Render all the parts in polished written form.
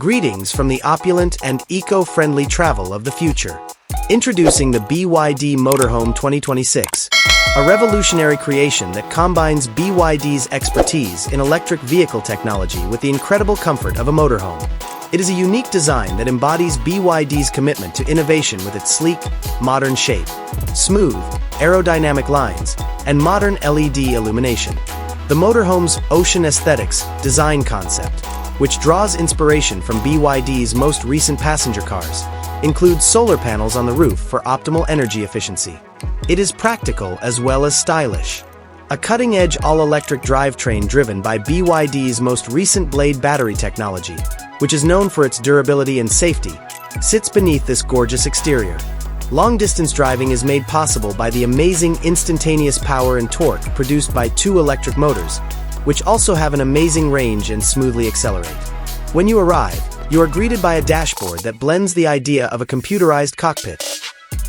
Greetings from the opulent and eco-friendly travel of the future. Introducing the BYD Motorhome 2026, a revolutionary creation that combines BYD's expertise in electric vehicle technology with the incredible comfort of a motorhome. It is a unique design that embodies BYD's commitment to innovation with its sleek, modern shape, smooth, aerodynamic lines, and modern LED illumination. The motorhome's ocean aesthetics design concept, which draws inspiration from BYD's most recent passenger cars, includes solar panels on the roof for optimal energy efficiency. It is practical as well as stylish. A cutting-edge all-electric drivetrain driven by BYD's most recent Blade battery technology, which is known for its durability and safety, sits beneath this gorgeous exterior. Long-distance driving is made possible by the amazing instantaneous power and torque produced by two electric motors, which also have an amazing range and smoothly accelerate. When you arrive, you are greeted by a dashboard that blends the idea of a computerized cockpit.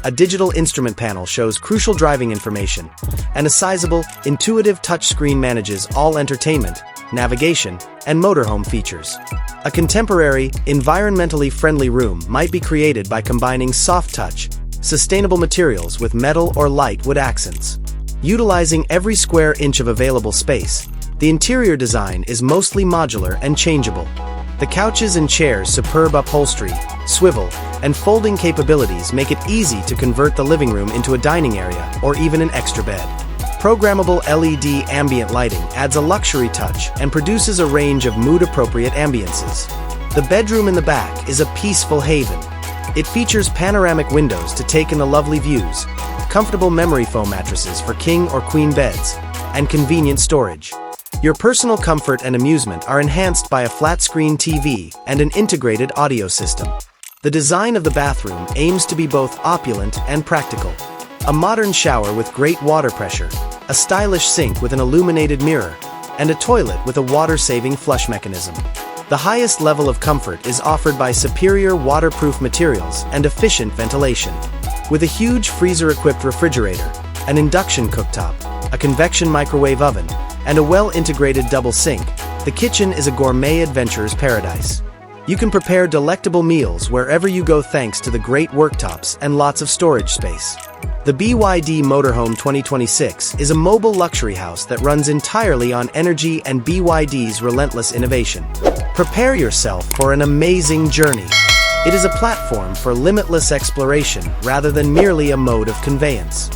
A digital instrument panel shows crucial driving information, and a sizable, intuitive touchscreen manages all entertainment, navigation, and motorhome features. A contemporary, environmentally friendly room might be created by combining soft touch, sustainable materials with metal or light wood accents. Utilizing every square inch of available space, the interior design is mostly modular and changeable. The couches and chairs' superb upholstery, swivel, and folding capabilities make it easy to convert the living room into a dining area or even an extra bed. Programmable LED ambient lighting adds a luxury touch and produces a range of mood-appropriate ambiances. The bedroom in the back is a peaceful haven. It features panoramic windows to take in the lovely views, comfortable memory foam mattresses for king or queen beds, and convenient storage. Your personal comfort and amusement are enhanced by a flat-screen TV and an integrated audio system. The design of the bathroom aims to be both opulent and practical. A modern shower with great water pressure, a stylish sink with an illuminated mirror, and a toilet with a water-saving flush mechanism. The highest level of comfort is offered by superior waterproof materials and efficient ventilation. With a huge freezer-equipped refrigerator, an induction cooktop, a convection microwave oven, and a well-integrated double sink, the kitchen is a gourmet adventurer's paradise. You can prepare delectable meals wherever you go thanks to the great worktops and lots of storage space. The BYD Motorhome 2026 is a mobile luxury house that runs entirely on energy and BYD's relentless innovation. Prepare yourself for an amazing journey. It is a platform for limitless exploration rather than merely a mode of conveyance.